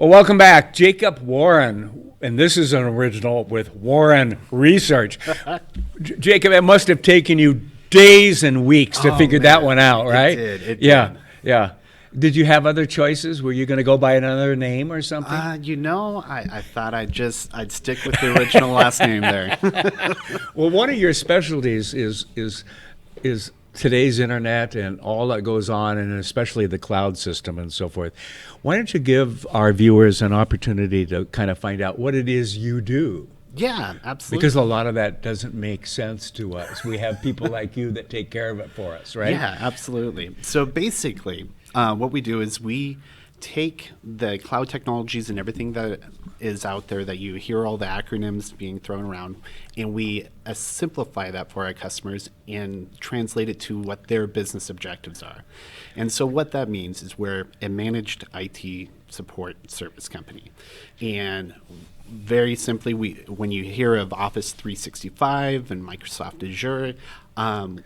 Well, welcome back, Jacob Warren, and this is an original with Warren Research. Jacob, it must have taken you days and weeks to figure that one out, right? It did. Yeah. Did you have other choices? Were you going to go by another name or something? I thought I'd stick with the original last name there. Well, one of your specialties is today's internet and all that goes on, and especially the cloud system and so forth. Why don't you give our viewers an opportunity to kind of find out what it is you do? Yeah, absolutely. Because a lot of that doesn't make sense to us. We have people like you that take care of it for us, right? Yeah, absolutely. So basically, what we do is we take the cloud technologies and everything that is out there that you hear all the acronyms being thrown around, and we simplify that for our customers and translate it to what their business objectives are. And so what that means is we're a managed IT support service company. And very simply, when you hear of Office 365 and Microsoft Azure,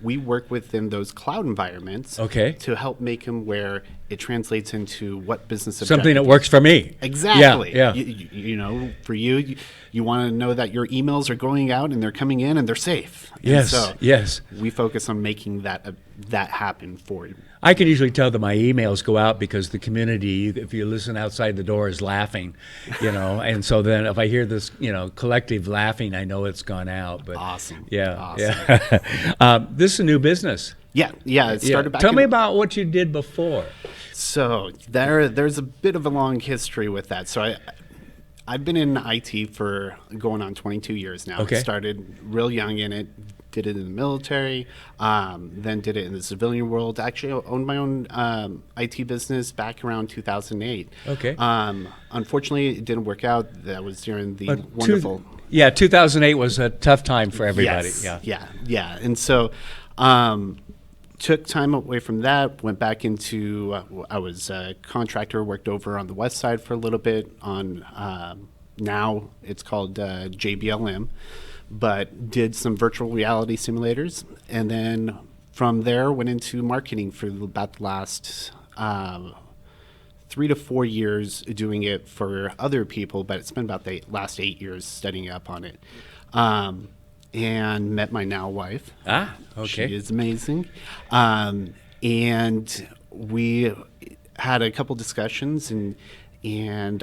we work within those cloud environments to help make them where it translates into what business objectives. Something that works for me. Exactly. Yeah. You know, for you want to know that your emails are going out and they're coming in and they're safe. Yes. And so yes. We focus on making that happen for you. I can usually tell that my emails go out because the community, if you listen outside the door, is laughing, and so then if I hear this, collective laughing, I know it's gone out. But awesome. Yeah. Awesome. Yeah. This is a new business. Yeah. It started back. Tell me about what you did before. So there's a bit of a long history with that. So I've been in IT for going on 22 years now. Okay. Started real young in it. Did it in the military, then did it in the civilian world. Actually, I owned my own IT business back around 2008. Okay. Unfortunately, it didn't work out. That was during the wonderful... 2008 was a tough time for everybody. Yes. Yeah. And so took time away from that, went back into... I was a contractor, worked over on the west side for a little bit on... now it's called JBLM. But did some virtual reality simulators, and then from there went into marketing for about the last 3 to 4 years doing it for other people, but it's been about the last 8 years studying up on it. And met my now wife. Okay. She is amazing. And we had a couple discussions, and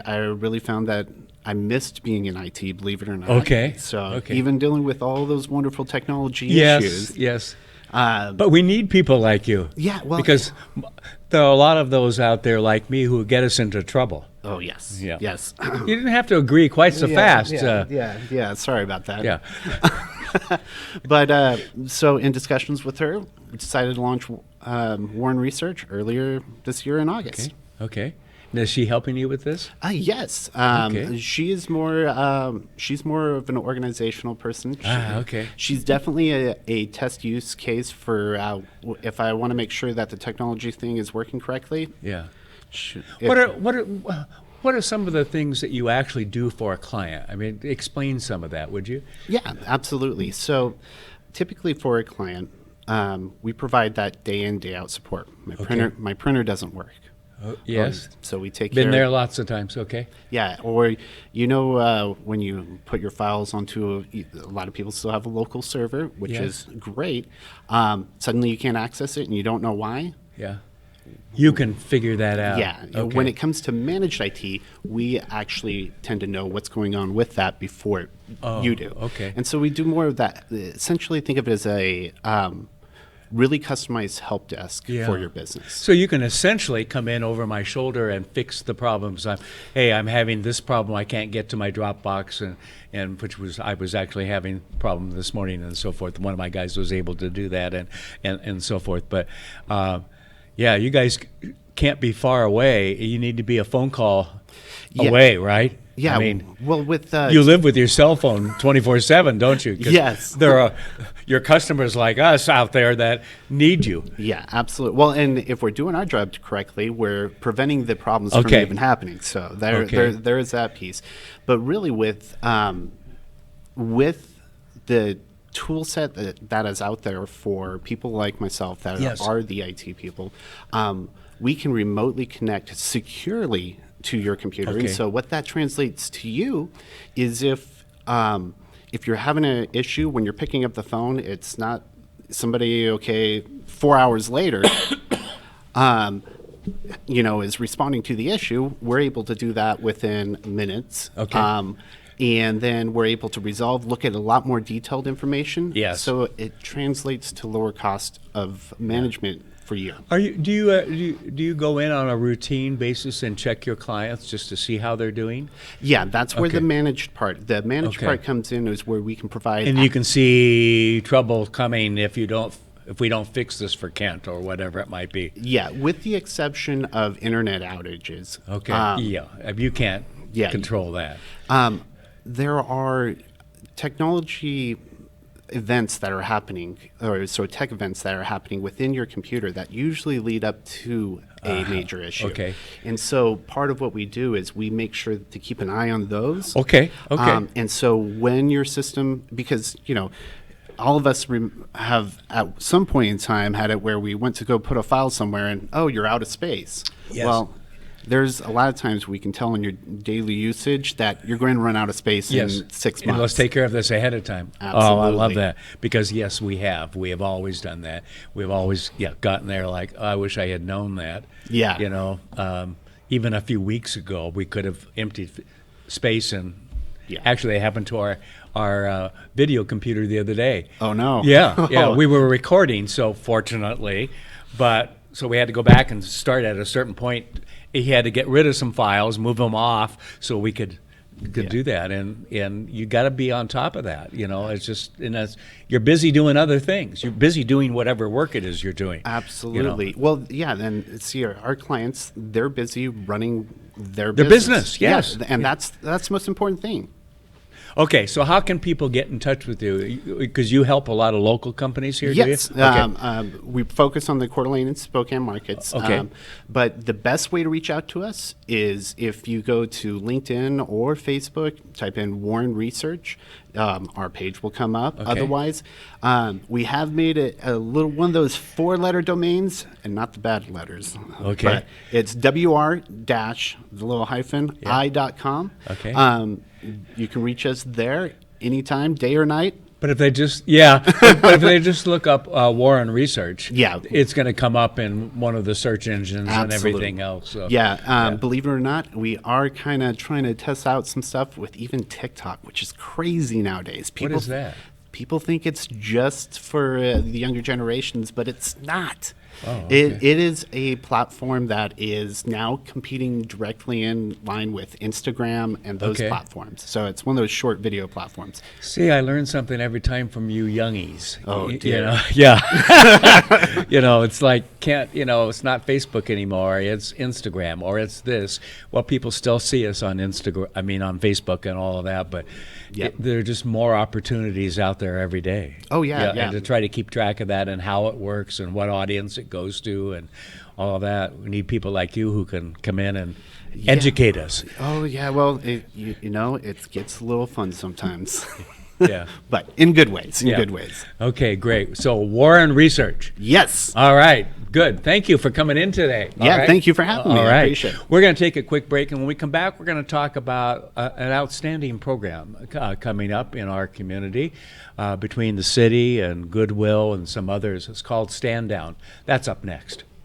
I really found that I missed being in IT, believe it or not. Okay. So even dealing with all those wonderful technology issues. Yes. But we need people like you. Yeah, well, because there are a lot of those out there like me who get us into trouble. Oh, yes. Yeah. Yes. You didn't have to agree quite so fast. Yeah. Sorry about that. Yeah. But so in discussions with her, we decided to launch Warren Research earlier this year in August. Okay. Now, is she helping you with this? Yes. She's more of an organizational person. She's definitely a test use case for if I want to make sure that the technology thing is working correctly. Yeah. What are some of the things that you actually do for a client? I mean, explain some of that, would you? Yeah, absolutely. So typically for a client, we provide that day in, day out support. My printer doesn't work. Yes. So we take Been care there lots of times. Okay. Yeah, or when you put your files onto a lot of people still have a local server, which is great. Suddenly you can't access it and you don't know why. Yeah. You can figure that out. Yeah. Okay. When it comes to managed IT, we actually tend to know what's going on with that before you do. Okay. And so we do more of that. Essentially, think of it as a really customized help desk for your business. So you can essentially come in over my shoulder and fix the problems. I'm having this problem. I can't get to my Dropbox, and I was actually having a problem this morning and so forth. One of my guys was able to do that and so forth. But you guys can't be far away. You need to be a phone call away, right? Yeah, I mean, with you live with your cell phone 24/7, don't you? 'Cause yes, there are your customers like us out there that need you. Yeah, absolutely. Well, and if we're doing our job correctly, we're preventing the problems from even happening. So there is that piece. But really, with the tool set that is out there for people like myself that are the IT people, we can remotely connect securely to your computer. Okay. And so what that translates to you is if you're having an issue when you're picking up the phone, it's not somebody, 4 hours later, is responding to the issue. We're able to do that within minutes. Okay. And then we're able to look at a lot more detailed information. Yes. So it translates to lower cost of management for you. Do you go in on a routine basis and check your clients just to see how they're doing? Yeah, that's where Okay. the managed part Okay. comes in, is where we can provide. And you can see trouble coming if we don't fix this for Kent or whatever it might be. Yeah, with the exception of internet outages. Okay. You can't yeah. control that. There are technology events that are happening, or so tech events that are happening within your computer that usually lead up to a major issue. Okay. And so part of what we do is we make sure to keep an eye on those. Okay. And so when your system, because, all of us have at some point in time had it where we went to go put a file somewhere and, you're out of space. Yes. Well, there's a lot of times we can tell in your daily usage that you're going to run out of space in 6 months. And let's take care of this ahead of time. Absolutely. Oh, I love that. Because, yes, we have. We have always done that. We've always gotten there like, I wish I had known that. Yeah. Even a few weeks ago, we could have emptied space. And actually, it happened to our video computer the other day. Oh, no. Yeah. We were recording, so fortunately. But so we had to go back and start at a certain point. He had to get rid of some files, move them off, so we could do that. And you got to be on top of that. It's just, you're busy doing other things. You're busy doing whatever work it is you're doing. Absolutely. Well, then see, our clients, they're busy running their business. Yes. Yeah, and that's the most important thing. Okay, so how can people get in touch with you? Because you help a lot of local companies here, yes. do you? Okay. We focus on the Coeur d'Alene and Spokane markets. Okay. But the best way to reach out to us is if you go to LinkedIn or Facebook, type in Warren Research. Our page will come up. Okay. Otherwise, we have made it a little one of those 4-letter domains, and not the bad letters. Okay. But it's WR dash the little hyphen I.com. Okay. You can reach us there anytime, day or night. But if they just but if they just look up Warren Research, it's going to come up in one of the search engines and everything else. So, believe it or not, we are kind of trying to test out some stuff with even TikTok, which is crazy nowadays. What is that? People think it's just for the younger generations, but it's not. Oh, okay. It is a platform that is now competing directly in line with Instagram and those platforms. So it's one of those short video platforms. See, I learn something every time from you youngies. Oh, dear. It's like it's not Facebook anymore. It's Instagram or it's this. Well, people still see us on Instagram. I mean, on Facebook and all of that, but there are just more opportunities out there every day. Oh, yeah. And to try to keep track of that and how it works and what audience it goes to and all of that. We need people like you who can come in and educate us. Oh, yeah. Well, it gets a little fun sometimes. Yeah. But in good ways, good ways. Okay, great. So Warren Research. Yes. All right, good. Thank you for coming in today. All right. Thank you for having me. All right. I appreciate it. We're going to take a quick break, and when we come back, we're going to talk about an outstanding program coming up in our community between the city and Goodwill and some others. It's called Stand Down. That's up next.